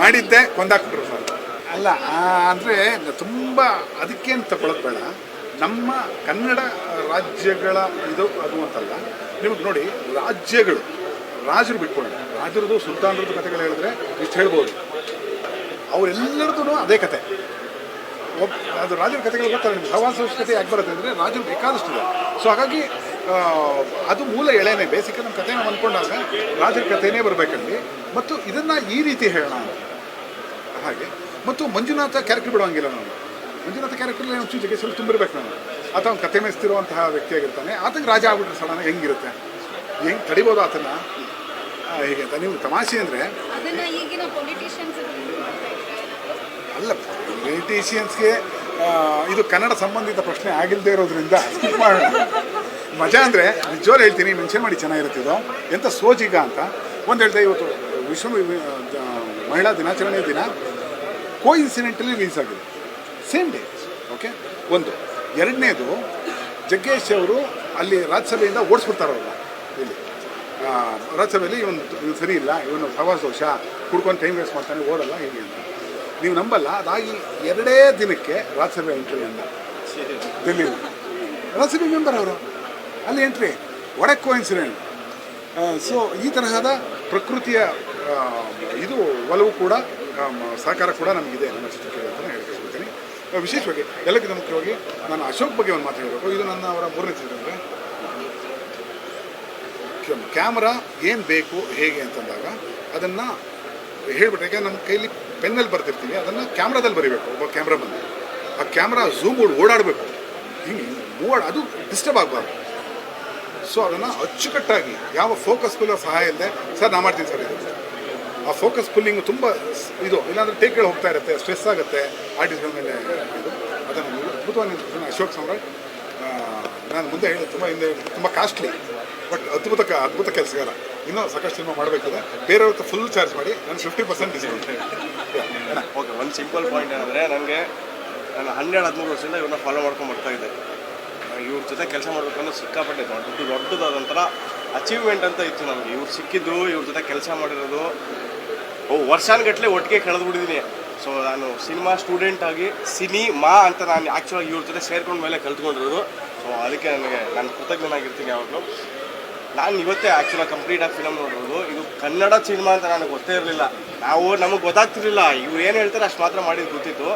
[SPEAKER 1] ಮಾಡಿದ್ದೆ ಕೊಂದಾಕ್ಬಿಟ್ರು ಸರ್. ಅಲ್ಲ ಅಂದರೆ ತುಂಬ ಅದಕ್ಕೇನು ತಗೊಳ್ಳೋದು ಬೇಡ. ನಮ್ಮ ಕನ್ನಡ ರಾಜ್ಯಗಳ ಇದು ಅದು ಅಂತಲ್ಲ. ನಿಮಗೆ ನೋಡಿ, ರಾಜರು ಬಿಟ್ಕೊಳ್ಳಿ, ರಾಜರದು ಸುಲ್ತಾನರದ್ದು ಕಥೆಗಳು ಹೇಳಿದ್ರೆ ಇಷ್ಟು ಹೇಳ್ಬೋದು. ಅವರೆಲ್ಲರದ್ದು ಅದೇ ಕತೆ. ಅದು ರಾಜರ ಕಥೆಗಳು ಗೊತ್ತಲ್ಲ ನಿಮ್ಗೆ. ಸವಾಸ ಕಥೆ ಯಾಕೆ ಬರುತ್ತೆ ಅಂದರೆ ರಾಜರು ಬೇಕಾದಷ್ಟಿದೆ. ಸೊ ಹಾಗಾಗಿ ಅದು ಮೂಲ ಎಳೆನೇ ಬೇಸಿಕ್. ನಮ್ಮ ಕಥೆ ನಾವು ಅಂದ್ಕೊಂಡಾಗ ರಾಜರ ಕಥೆನೇ ಬರಬೇಕಲ್ಲಿ. ಮತ್ತು ಇದನ್ನು ಈ ರೀತಿ ಹೇಳೋಣ ಹಾಗೆ. ಮತ್ತು ಮಂಜುನಾಥ ಕ್ಯಾರೆಕ್ಟರ್ ಬಿಡೋಂಗಿಲ್ಲ ನಾವು. ಮಂಜುನಾಥ ಕ್ಯಾರೆಕ್ಟರ್ಲಿ ಒಂಚೂರು ಜಗೇಶ್ವರ ತುಂಬಿರ್ಬೇಕು ನಾವು. ಆತ ಅವ್ನು ಕತೆ ಮೆಸ್ತಿರುವಂತಹ ವ್ಯಕ್ತಿಯಾಗಿರ್ತಾನೆ. ಆತಗೆ ರಾಜ ಆಗ್ಬಿಟ್ರೆ ಸಡನ್ ಹೆಂಗಿರುತ್ತೆ, ಹೆಂಗೆ ತಡಿಬೋದು ಆತನ ಹೀಗೆ ಅಂತ. ನೀವು ತಮಾಷೆ ಅಂದರೆ ಅಲ್ಲ, ಪೊಲಿಟಿಷಿಯನ್ಸ್ಗೆ ಇದು ಕನ್ನಡ ಸಂಬಂಧಿತ ಪ್ರಶ್ನೆ ಆಗಿಲ್ಲದೆ ಇರೋದ್ರಿಂದ ಸ್ಕಿಪ್ ಮಾಡೋಣ. ಮಜಾ ಅಂದರೆ ನಿಜವಾಗ್ಲೂ ಹೇಳ್ತೀನಿ, ಮೆನ್ಷನ್ ಮಾಡಿ ಚೆನ್ನಾಗಿರುತ್ತಿದ್ದು ಎಂಥ ಸೋಜಿಗ ಅಂತ. ಒಂದು ಹೇಳ್ದೆ, ಇವತ್ತು ವಿಶ್ವ ಮಹಿಳಾ ದಿನಾಚರಣೆ ದಿನ ಕೋಇನ್ಸಿಡೆಂಟಲಿ ರಿಲೀಸ್ ಆಗಿದೆ, ಸೇಮ್ ಡೇ. ಓಕೆ, ಒಂದು. ಎರಡನೇದು, ಜಗ್ಗೇಶ್ ಅವರು ಅಲ್ಲಿ ರಾಜ್ಯಸಭೆಯಿಂದ ಓಡಿಸ್ಬಿಡ್ತಾರಲ್ಲ ಇಲ್ಲಿ ರಾಜ್ಯಸಭೆಯಲ್ಲಿ, ಇವನು ಸರಿ ಇಲ್ಲ, ಇವನು ಸವಾಸ ದೋಷ, ಕುಡ್ಕೊಂಡು ಟೈಮ್ ವೇಸ್ಟ್ ಮಾಡ್ತಾನೆ, ಓಡಲ್ಲ ಹೀಗೆ ಅಂತ. ನೀವು ನಂಬಲ್ಲ, ಅದಾಗಿ 2 ದಿನಕ್ಕೆ ರಾಜ್ಯಸಭೆ ಎಂಟ್ರಿ ಅಂದ ಡೆಲ್ಲಿ. ರಾಜ್ಯಸಭೆ ಮೆಂಬರ್ ಅವರು ಅಲ್ಲಿ ಎಂಟ್ರಿ, ಒಡೆ ಕೋಇನ್ಸಿಡೆಂಟ್. ಸೊ ಈ ತರಹದ ಪ್ರಕೃತಿಯ ಇದು ಒಲವು ಕೂಡ ಸಹಕಾರ ಕೂಡ ನಮಗಿದೆ ನಮ್ಮ ಚಿತ್ರಕ್ಕೆ ಅಂತ ಹೇಳ್ಕೊಳ್ತೀನಿ. ವಿಶೇಷವಾಗಿ ಎಲ್ಲಕ್ಕಿಂತ ಮುಖ್ಯವಾಗಿ ನಾನು ಅಶೋಕ್ ಬಗ್ಗೆ ಒಂದು ಮಾತು ಹೇಳಬೇಕು. ಇದು ನನ್ನ ಅವರ 3ನೇ ಚಿತ್ರ. ಅಂದರೆ ಕ್ಯಾಮ್ರಾ ಏನು ಬೇಕು ಹೇಗೆ ಅಂತಂದಾಗ ಅದನ್ನು ಹೇಳ್ಬಿಟ್ರೆ, ಯಾಕೆ ನಮ್ಮ ಕೈಲಿ ಪೆನ್ನಲ್ಲಿ ಬರ್ತಿರ್ತೀವಿ, ಅದನ್ನು ಕ್ಯಾಮ್ರಾದಲ್ಲಿ ಬರೀಬೇಕು. ಒಬ್ಬ ಕ್ಯಾಮ್ರಾ ಬಂದು ಆ ಕ್ಯಾಮ್ರಾ ಝೂಮ್ ಓಡಾಡಬೇಕು, ಹಿಂಗೆ ಅದು ಡಿಸ್ಟರ್ಬ್ ಆಗಬಾರ್ದು. ಸೊ ಅದನ್ನು ಅಚ್ಚುಕಟ್ಟಾಗಿ ಯಾವ ಫೋಕಸ್ ಪುಲ್ಲರ್ ಸಹಾಯ ಇಲ್ಲದೆ, ಸರ್ ನಾ ಮಾಡ್ತೀನಿ ಸರ್ ಇದು, ಆ ಫೋಕಸ್ ಪುಲ್ಲಿಂಗು ತುಂಬ ಇದು, ಇಲ್ಲಾಂದರೆ ಟೇಕ್ಗಳು ಹೋಗ್ತಾ ಇರುತ್ತೆ, ಸ್ಟ್ರೆಸ್ ಆಗುತ್ತೆ ಆರ್ಟಿಸ್ಟ್ಗಳ ಮೇಲೆ. ಇದು ಅದನ್ನು ಅದ್ಭುತವಾಗಿ ಅಶೋಕ್ ಸಾಮ್ರಾಟ್. ನಾನು ಮುಂದೆ ಹೇಳಿ ತುಂಬ ಕಾಸ್ಟ್ಲಿ, ಬಟ್ ಅದ್ಭುತ ಕೆಲಸಗಾರ. ಇನ್ನೂ ಸಾಕಷ್ಟು ಸಿನಿಮಾ ಮಾಡಬೇಕಿದೆ. ಬೇರೆಯವ್ರ ಫುಲ್ ಚಾರ್ಜ್ ಮಾಡಿ ನಾನು 50% ಡಿಸ್ಕೌಂಟ್.
[SPEAKER 7] ಓಕೆ, ಒಂದು ಸಿಂಪಲ್ ಪಾಯಿಂಟ್ ಏನಂದರೆ, ನನಗೆ ನಾನು 12-13 ವರ್ಷದಿಂದ ಇವ್ರನ್ನ ಫಾಲೋ ಮಾಡ್ಕೊಂಡು ಬರ್ತಾಯಿದ್ದೆ. ಇವ್ರ ಜೊತೆ ಕೆಲಸ ಮಾಡಬೇಕಂದ್ರೆ ಸಿಕ್ಕಾಪಟ್ಟೆ ದೊಡ್ಡದಾದಂಥ ಅಚೀವ್ಮೆಂಟ್ ಅಂತ ಇತ್ತು ನನಗೆ. ಇವ್ರು ಸಿಕ್ಕಿದ್ರು, ಇವ್ರ ಜೊತೆ ಕೆಲಸ ಮಾಡಿರೋದು ವರ್ಷಾನುಗಟ್ಟಲೆ ಒಟ್ಟಿಗೆ ಕಳೆದುಬಿಟ್ಟಿದ್ದೀನಿ. ಸೊ ನಾನು ಸಿನಿಮಾ ಸ್ಟೂಡೆಂಟ್ ಆಗಿ ಸಿನಿಮಾ ಅಂತ ನಾನು ಆ್ಯಕ್ಚುಲಾಗಿ ಇವ್ರ ಜೊತೆ ಸೇರ್ಕೊಂಡ ಮೇಲೆ ಕಲ್ತ್ಕೊಂಡಿರೋದು. ಸೊ ಅದಕ್ಕೆ ನಾನು ಕೃತಜ್ಞನಾಗಿರ್ತೀನಿ ಯಾವಾಗಲೂ. ನಾನು ಇವತ್ತೇ ಆ್ಯಕ್ಚುಲಾಗಿ ಕಂಪ್ಲೀಟಾಗಿ ಫಿಲಮ್ ನೋಡಿರೋದು. ಇದು ಕನ್ನಡ ಸಿನಿಮಾ ಅಂತ ನನಗೆ ಗೊತ್ತೇ ಇರಲಿಲ್ಲ. ನಮಗೆ ಗೊತ್ತಾಗ್ತಿರಲಿಲ್ಲ. ಇವ್ರು ಏನು ಹೇಳ್ತಾರೆ ಅಷ್ಟು ಮಾತ್ರ ಮಾಡಿದ್ದು ಗೊತ್ತಿತ್ತು.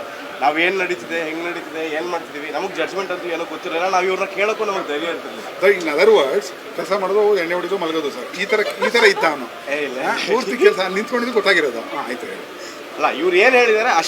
[SPEAKER 7] ನಾವೇನು ನಡೀತಿದೆ, ಹೆಂಗೆ ನಡೀತಿದೆ, ಏನು ಮಾಡ್ತಿದ್ದೀವಿ, ನಮಗೆ ಜಡ್ಜ್ಮೆಂಟ್ ಅಂತೂ ಏನೂ ಗೊತ್ತಿರಲಿಲ್ಲ. ನಾವು ಇವ್ರನ್ನ ಕೇಳೋಕ್ಕೂ ನಮಗೆ ಧೈರ್ಯ ಇರ್ತಿರಲಿಲ್ಲ.
[SPEAKER 1] ಇನ್ ಅದರ್ ವರ್ಡ್ಸ್, ಕೆಲಸ ಮಾಡೋದು, ಎಣ್ಣೆ ಹೊಡಿದು ಮಲಗೋದು ಸರ್, ಈ ಥರ ಇದ್ದ ಅವನು.
[SPEAKER 7] ಇಲ್ಲ,
[SPEAKER 1] ಪೂರ್ತಿ ಕೆಲಸ ನಿಂತ್ಕೊಂಡಿದ್ದು ಗೊತ್ತಾಗಿರೋದು. ಆಯ್ತು.
[SPEAKER 7] ಅಲ್ಲ, ಇವ್ರು ಏನು ಹೇಳಿದ್ದಾರೆ ಅಷ್ಟು